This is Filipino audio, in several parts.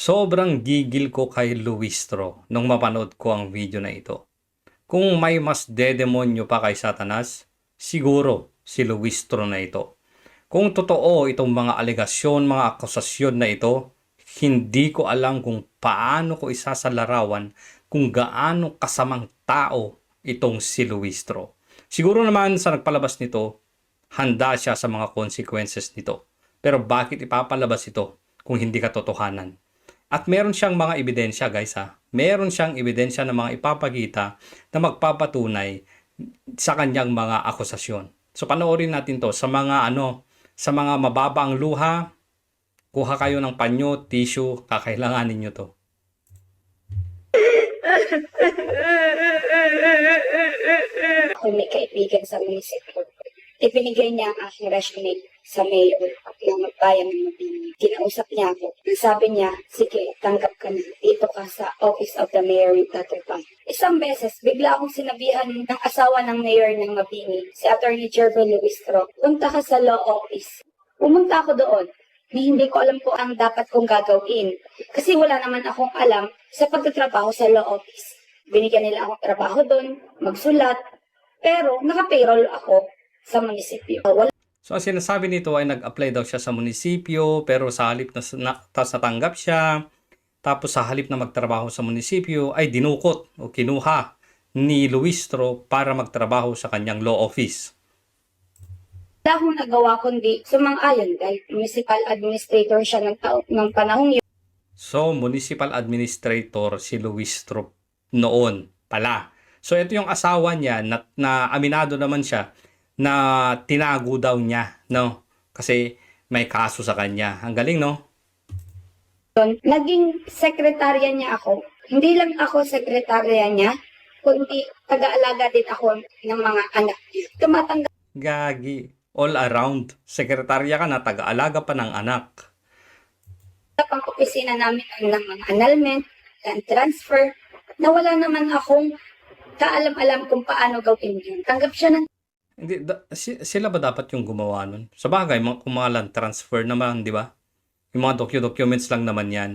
Sobrang gigil ko kay Luistro nung mapanood ko ang video na ito. Kung may mas dedemonyo pa kay Satanas, siguro si Luistro na ito. Kung totoo itong mga alegasyon, mga akusasyon na ito, hindi ko alam kung paano ko isasalarawan kung gaano kasamang tao itong si Luistro. Siguro naman sa nagpalabas nito, handa siya sa mga consequences nito. Pero bakit ipapalabas ito kung hindi katotohanan? At meron siyang mga ebidensya, guys, ha. Meron siyang ebidensya na mga ipapakita na magpapatunay sa kanyang mga akusasyon. So panoorin natin 'to sa mga sa mga mababa ang luha. Kuha kayo ng panyo, tissue, kakailanganin niyo 'to. Ako may kaibigan sa munisipyo. Ibinigay niya ang aking resume sa mayor ng bayan ng Mabini. Kinausap niya ako. Sabi niya, sige, tanggap ka na. Dito ka sa Office of the Mayor ng Tatrapan. Isang beses, bigla akong sinabihan ng asawa ng mayor ng Mabini, si Attorney Jervin Luistro, punta ka sa law office. Pumunta ako doon. Hindi ko alam kung ang dapat kong gagawin. Kasi wala naman akong alam sa pagtatrabaho sa law office. Binigyan nila akong trabaho doon, magsulat, pero naka-payroll ako sa munisipyo. So ang sinasabi nito ay nag-apply daw siya sa munisipyo, pero sa halip tas natanggap siya, tapos sa halip na magtrabaho sa munisipyo ay dinukot o kinuha ni Luistro para magtrabaho sa kanyang law office. Wala akong nagawa kundi sumang-ayon dahil municipal administrator siya ng panahong yun. So, municipal administrator si Luistro noon pala. So, ito yung asawa niya na aminado naman siya na tinago daw niya, no? Kasi may kaso sa kanya. Ang galing, no? Naging sekretarya niya ako. Hindi lang ako sekretarya niya, kundi taga-alaga din ako ng mga anak niya. Tumatanggap Gagi. All around. Sekretarya ka na, taga-alaga pa ng anak. ang opisina namin ng mga annulment, land transfer, na wala naman akong kaalam-alam kung paano gawin yun. Tanggap siya ng Hindi, sila ba dapat yung gumawa nun? Sa bagay, kung mga land transfer naman, di ba? Yung mga documents lang naman yan.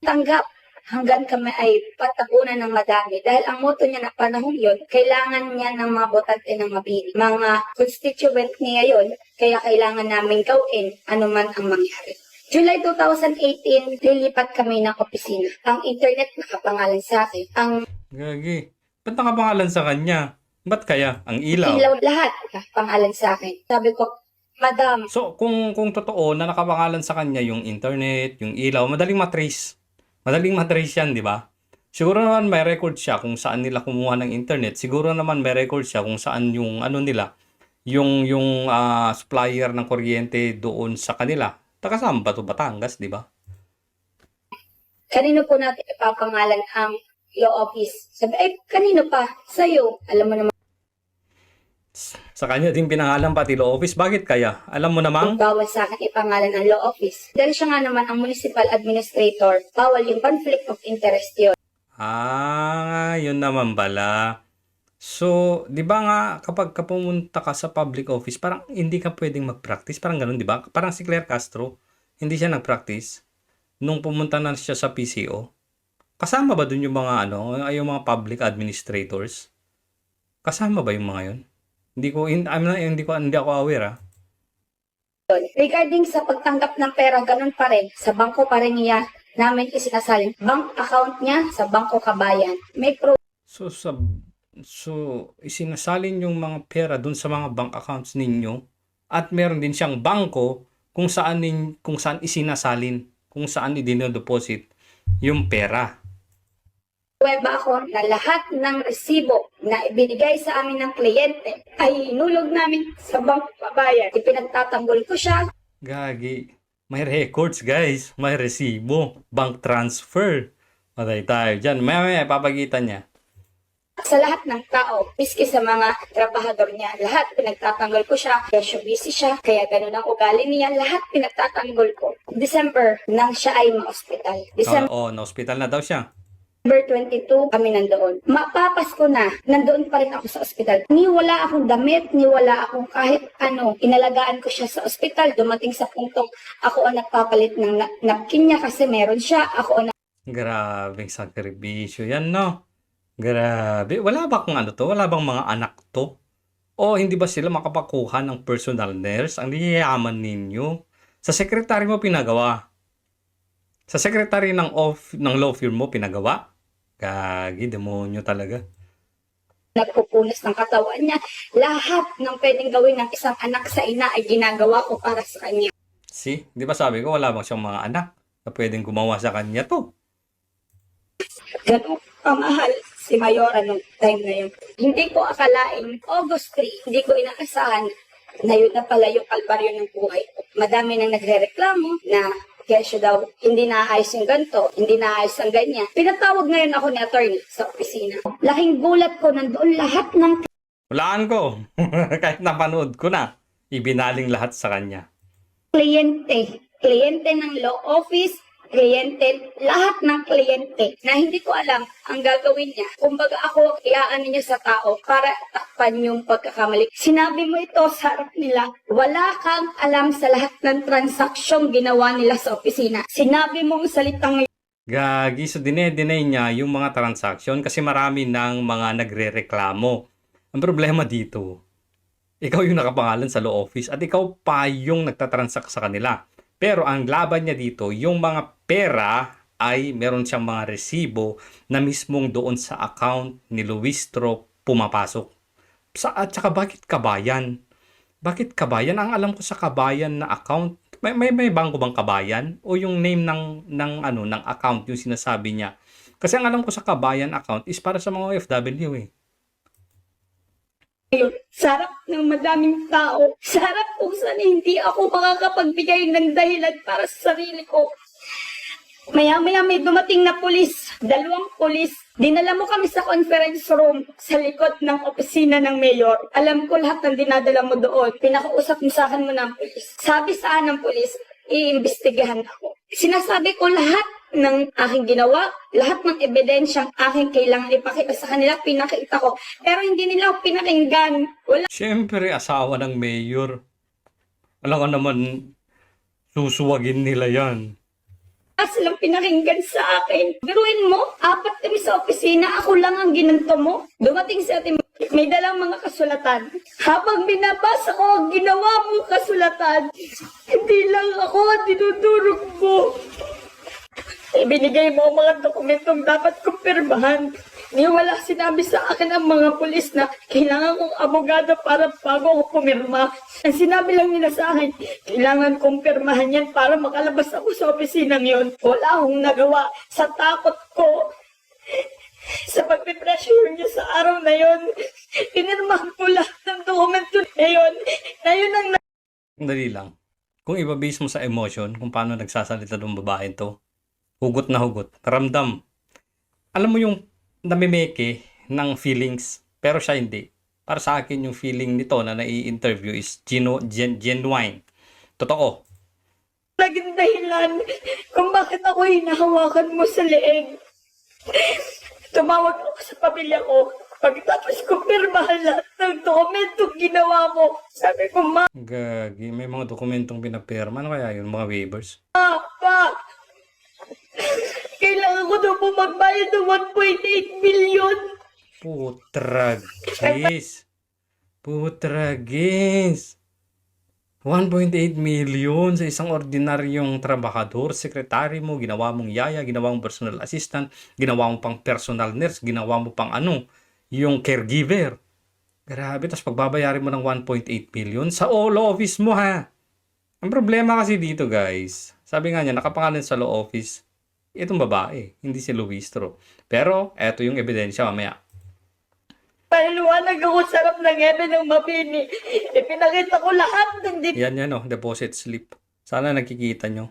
tanggap hanggang kami ay patapunan ng madami. Dahil ang motto niya na panahon yun, kailangan niya ng mga botante ng Mabini. Mga constituent niya yun, kaya kailangan namin gawin anuman ang mangyari. July 2018, lilipat kami ng opisina. Ang internet nakapangalan sa akin. Ang Gagi. Ba't nakapangalan sa kanya? Ba't kaya? Ang ilaw. ilaw lahat nakapangalan sa akin. Sabi ko, Madam, So, kung totoo na nakapangalan sa kanya yung internet, yung ilaw, madaling matrace. Madaling matrace yan, di ba? Siguro naman may record siya kung saan nila kumuha ng internet. Siguro naman may record siya kung saan yung ano nila, yung supplier ng kuryente doon sa kanila. Taga saan ba to? Batangas, di ba? kanino po natin ipapangalan ang law office? Sabi, ay, kanino pa? Sa'yo. Alam mo naman, Sa kanya din pinangalan pati law office. Bakit kaya? Alam mo namang? bawal sa akin ipangalan ang law office. Dahil siya nga naman ang municipal administrator, bawal yung conflict of interest yun. Yun naman pala. So, di ba nga kapag pumunta ka sa public office, parang hindi ka pwedeng mag-practice. Parang ganun, di ba? Parang si Claire Castro, hindi siya nag-practice nung pumunta na siya sa PCO. Kasama ba dun yung mga yung mga public administrators? Kasama ba yung mga yun? Hindi ako aware, ah. Regarding sa pagtanggap ng pera, ganun pa rin. Sa bangko pa rin niya namin isinasalin. Bank account niya sa Bangko Kabayan. May So, isinasalin yung mga pera dun sa mga bank accounts ninyo at meron din siyang bangko kung saan isinasalin, kung saan i-deposit yung pera. pruweba ako na lahat ng resibo na ibinigay sa amin ng kliyente ay inulog namin sa Bangko Kabayan. Ipinagtatanggol ko siya. Gagi. May records, guys. May resibo. Bank transfer. Patay tayo dyan. May papagita niya. Sa lahat ng tao, miski sa mga trabahador niya, lahat pinagtatanggol ko siya. Kaya busy siya, kaya ganun ang ugali niya, lahat pinagtatanggol ko. December nang siya ay ma-hospital. Na-hospital na daw siya. November 22, kami nandoon. Mapapasko na, nandoon pa rin ako sa ospital. Ni wala akong damit, ni wala akong kahit ano. Inalagaan ko siya sa ospital. Dumating sa puntong ako ang nagpapalit ng napkin niya kasi meron siya. Ako ang Grabeng sakripisyo yan, no? Grabe. Wala ba kung ano to? Wala bang mga anak to? O hindi ba sila makapakuha ng personal nurse? Ang yayaman ninyo. Sa sekretary mo pinagawa. Sa sekretary ng law firm mo pinagawa. Gagi, demonyo talaga. nagpupunas ng katawan niya. Lahat ng pwedeng gawin ng isang anak sa ina ay ginagawa ko para sa kanya. See? Di ba sabi ko wala bang siyang mga anak na pwedeng gumawa sa kanya to? Ganun kamahal si Mayora nung time na yun. Hindi ko akalain, August 3, hindi ko inaasahan na yun na pala yung kalbaryo ng buhay ko. Madami nang nagre-reklamo na kesyo daw, hindi naayos yung ganito, hindi naayos ang ganyan. Pinatawag ngayon ako ni attorney sa opisina. Laking gulat ko, nandoon lahat ng Walaan ko. Kahit napanood ko na. Ibinaling lahat sa kanya. kliyente ng law office, kliyente, lahat ng kliyente na hindi ko alam ang gagawin niya. Kumbaga ako, iaan niya sa tao para takpan yung pagkakamali. Sinabi mo ito sa harap nila, wala kang alam sa lahat ng transaksyong ginawa nila sa opisina. Sinabi mong salitang Gagi, so dine-deny niya yung mga transaction kasi marami ng mga nagre-reklamo. Ang problema dito, ikaw yung nakapangalan sa law office at ikaw pa yung nagtatransact sa kanila. Pero ang laban niya dito, yung mga pera ay meron siyang mga resibo na mismong doon sa account ni Luistro pumapasok. At saka bakit kabayan? Bakit kabayan? Ang alam ko sa kabayan na account, may bangko bang kabayan? O yung name ng account yung sinasabi niya? Kasi ang alam ko sa kabayan account is para sa mga OFW eh. sarap ng madaming tao. Sarap kung saan hindi ako makakapagbigay ng dahilan para sa sarili ko. Maya-maya may dumating na pulis, 2 pulis. Dinala mo kami sa conference room sa likod ng opisina ng mayor. Alam ko lahat ng dinadala mo doon. Pinakausap mo sa akin mo ng pulis. Sabi sa akin ng pulis, iimbestigahan ako. Sinasabi ko lahat ng aking ginawa, lahat ng ebidensyang aking kailangan ipakita sa kanila, pinakita ko. Pero hindi nila ako pinakinggan. Wala Siyempre, asawa ng mayor. Alam ko naman, susuwagin nila yan. silang pinakinggan sa akin. Biruin mo, 4 kami sa opisina, ako lang ang ginanto mo. Dumating si Ate may dalang mga kasulatan. Habang binabasa ko ang ginawa mong kasulatan, hindi lang ako ang dinudurog mo. Ibinigay mo ang mga dokumentong dapat kong pirmahan. Ni wala sinabi sa akin ang mga pulis na kailangan kong abogado para bago ako pumirma. Ang sinabi lang nila sa akin, kailangan kong pirmahan yan para makalabas ako sa opisinang yon. Wala akong nagawa sa takot ko. Sa pagpipressure niya sa araw na yon, pinirmahan ko lahat ng dokumento na yun. Na yun ang Dali lang. Kung ibabase mo sa emotion, kung paano nagsasalita ng babae to, hugot na hugot, ramdam. Alam mo yung namimeke ng feelings, pero siya hindi. Para sa akin, yung feeling nito na nai-interview is genuine. Totoo. naging dahilan kung bakit ako hinahawakan mo sa leeg. Tumawag ako sa pamilya ko. Pagkatapos ko pirmahan lahat ng dokumentong ginawa mo. Sabi ko, Ma, Gagi, may mga dokumentong pinapirma. Ano kaya yun? Mga waivers? Pa, kailangan ko daw po magbayad ng 1.8 million. Putragis. Putragis. 1.8 million sa isang ordinaryong trabahador, sekretary mo, ginawa mong yaya, ginawa mong personal assistant, ginawa mo pang personal nurse, ginawa mo pang yung caregiver. Grabe, tapos pagbabayarin mo ng 1.8 million sa law office mo ha. Ang problema kasi dito guys, sabi nga niya, nakapangalan sa law office, itong babae, hindi si Luistro. Pero, eto yung ebidensya mamaya. Paliwanag ako sarap ng ebe ng mabini. Ipinakita ko lahat ng Yan deposit slip. Sana nakikita nyo.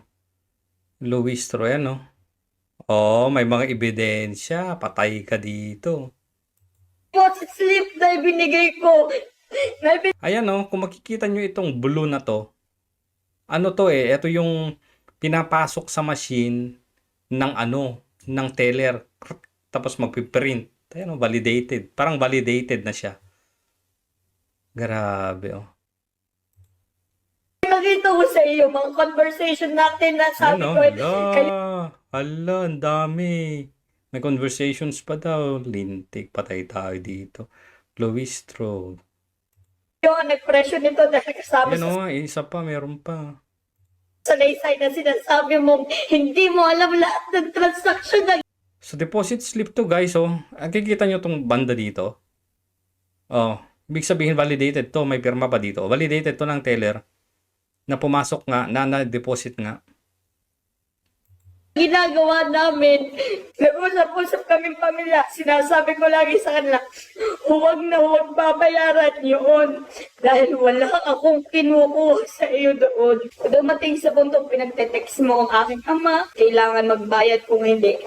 Luistro yan Oh, may mga ebidensya. Patay ka dito. deposit slip na ibinigay ko. Ayan kung makikita nyo itong blue na to, ano to ito yung pinapasok sa machine ng ng teller. tapos magpiprint. Ayan, validated. Parang validated na siya. Grabe, oh. Nakita ko sa iyo, mga conversation natin na Ayan, sabi oh. ko, Hala, ang dami. May conversations pa daw. Lintik, patay tayo dito. Luistro. kayo ang nag-pressure nito dahil kasama Ayan, sa oh. Isa pa, meron pa. salaysay na sinasabi mo, hindi mo alam lahat ng transaction na So, deposit slip to, guys, oh. Kikita nyo tong banda dito. Oh, ibig sabihin validated to. May pirma pa dito. Validated to ng teller na pumasok nga, na na-deposit nga. ginagawa namin. Nag-usap-usap kaming pamilya. Sinasabi ko lagi sa kanila, huwag na huwag babayaran yun. Dahil wala akong kinukuha sa iyo doon. Dumating sa puntong pinagte-text mo ang aking ama, kailangan magbayad kung hindi.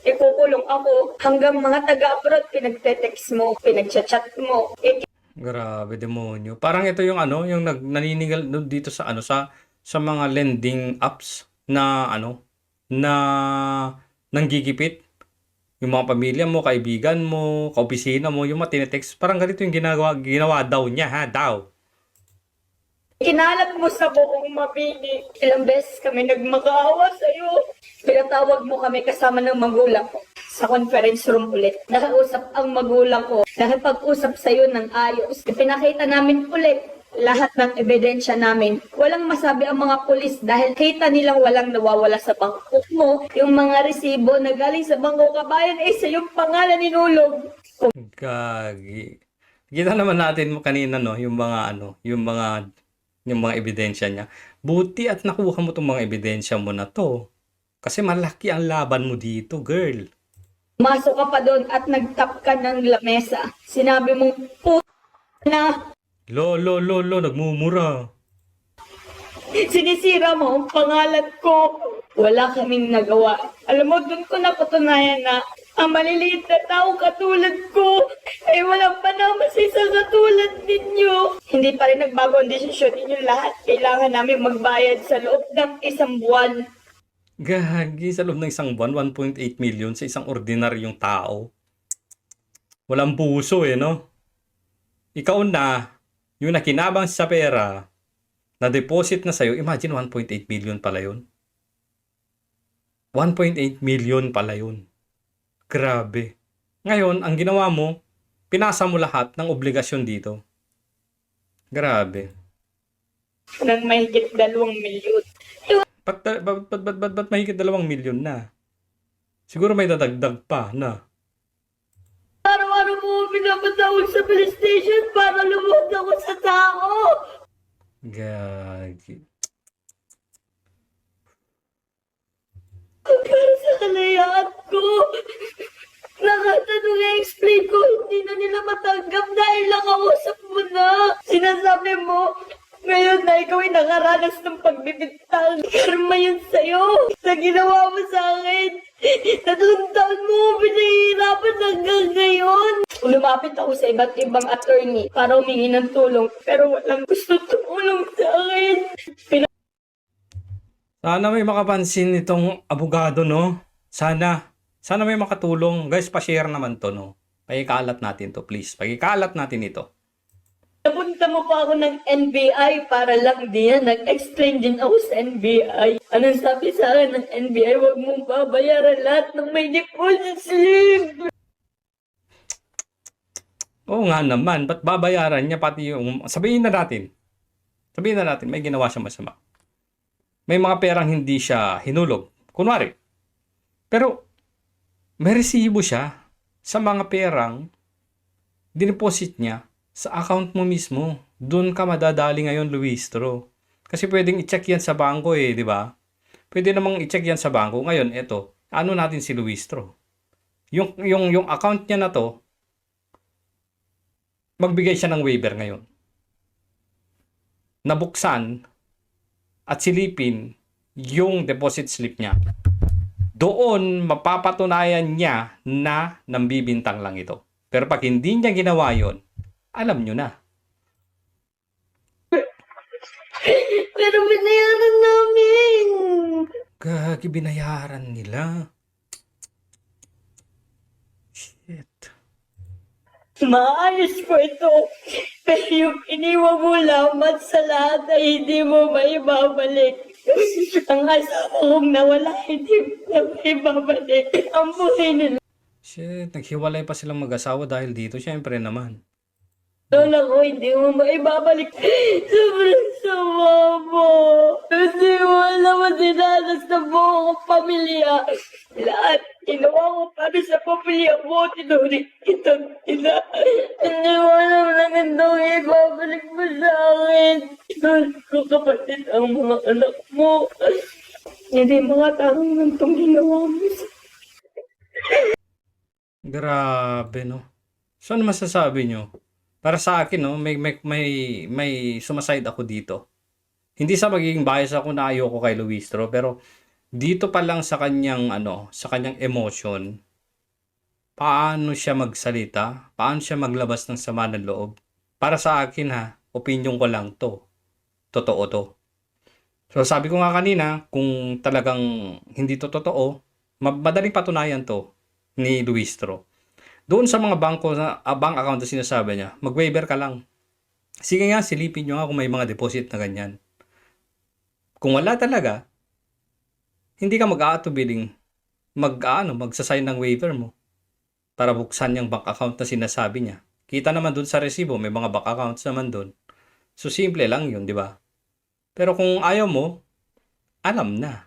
Ikukulong ako hanggang mga taga-abroad pinagte-text mo, pinagchat-chat mo. Grabe, demonyo. Parang ito yung ano, yung naninigal dito sa ano sa mga lending apps na ano na nanggigipit. Yung mga pamilya mo, kaibigan mo, kaopisina mo, yung mga tinetext, parang ganito yung ginawa daw niya, ha, daw. Kinalat mo sa buong mabini. Ilang beses kami nagmakaawa sa iyo. Pinatawag mo kami kasama ng magulang ko sa conference room ulit. Nakausap ang magulang ko. Nakipag-usap sa iyo ng ayos. Pinakita namin ulit lahat ng ebidensya namin. Walang masabi ang mga pulis dahil kita nilang walang nawawala sa bangko mo. Yung mga resibo na galing sa Bangko Kabayan ay sa iyong pangalan inulog. Gagi. Kita naman natin mo kanina, no, yung mga ebidensya niya. Buti at nakuha mo tong mga ebidensya mo na to. Kasi malaki ang laban mo dito, girl. Masok ka pa doon at nagtap ka ng lamesa. Sinabi mong, na Lo, nagmumura. sinisira mo ang pangalan ko. Wala kaming nagawa. Alam mo, doon ko napatunayan na ang maliliit na tao katulad ko ay walang panamasis sa katulad ninyo. Hindi pa rin nagbago ang desisyon ninyo lahat. Kailangan namin magbayad sa loob ng isang buwan. Gagi, sa loob ng isang buwan, 1.8 million sa isang ordinaryong tao. Walang puso no? Ikaw na, yung nakinabang sa pera, na-deposit na sa'yo, imagine 1.8 million pala yun. 1.8 million pala yun. Grabe. Ngayon, ang ginawa mo, pinasa mo lahat ng obligasyon dito. Grabe. Nang mahigit 2 milyon. Ba't mahigit 2 million na? Siguro may dadagdag pa na. Araw-araw mo pinapatawag sa police station para lumuhod ako sa tao. Gagi. Para sa kalayaan ko. Nakatanong i-explain ko, hindi na nila matanggap dahil nakausap mo na. Sinasabi mo, ngayon na ikaw ay nakaranas ng pagbibintang. Karma yun sa'yo. Sa ginawa mo sa akin. 3 taon mo, pinahihirapan hanggang ngayon. Lumapit ako sa iba't ibang attorney para humingi ng tulong. Pero walang gusto tumulong sa akin. Sana may makapansin itong abogado, no? Sana may makatulong. Guys, pa-share naman to, no? Pakikalat natin to, please. Pakikalat natin ito. Napunta mo pa ako ng NBI para lang din. Nag-explain din ako sa NBI. Anong sabi sa akin ng NBI? Huwag mong babayaran lahat ng may deposit slip. Oo nga naman, ba't babayaran niya pati yung... Sabihin na natin, may ginawa siya masama. May mga perang hindi siya hinulog. Kunwari. Pero, may resibo siya sa mga perang dineposit niya sa account mo mismo. Doon ka madadali ngayon, Luistro. Kasi pwedeng i-check yan sa bangko di ba? Pwede namang i-check yan sa bangko. Ngayon, eto, ano natin si Luistro? Yung account niya na to, magbigay siya ng waiver ngayon. Nabuksan at silipin yung deposit slip niya. Doon mapapatunayan niya na nambibintang lang ito. Pero pag hindi niya ginawa yon, alam nyo na. Pero binayaran namin. Gagi, binayaran nila. Shit. Maayos ko ito. Pero yung iniwan mo lamang sa lahat ay hindi mo maibabalik. Ang asawa kong nawala, hindi mo na maibabalik. Ang buhay nila. Shit, naghiwalay pa silang mag-asawa dahil dito. Syempre naman. Lola ko, hindi mo maibabalik. Sobrang sama mo. Hindi mo alam ang dinanas na buong pamilya. Lahat, ginawa ko para sa pamilya mo. Tinurik kitang ina. Hindi mo alam na gandong ibabalik mo sa akin. Dahil ko kapatid ang mga anak mo. Hindi mga tarong ng itong ginawa mo. Grabe, no? So, ano masasabi nyo? Para sa akin, no, may sumaside ako dito. Hindi sa magiging bias ako na ayoko kay Luistro, pero dito pa lang sa kanyang, sa kanyang emotion, paano siya magsalita, paano siya maglabas ng sama ng loob. Para sa akin, ha, opinion ko lang to. Totoo to. So, sabi ko nga kanina, kung talagang hindi to totoo, madaling patunayan to ni Luistro. Doon sa mga bank account na sinasabi niya, mag-waiver ka lang. Sige nga, silipin nyo nga kung may mga deposit na ganyan. Kung wala talaga, hindi ka mag-aatubiling magsasign ng waiver mo para buksan yung bank account na sinasabi niya. Kita naman doon sa resibo, may mga bank accounts naman doon. So, simple lang yun, di ba? Pero kung ayaw mo, alam na.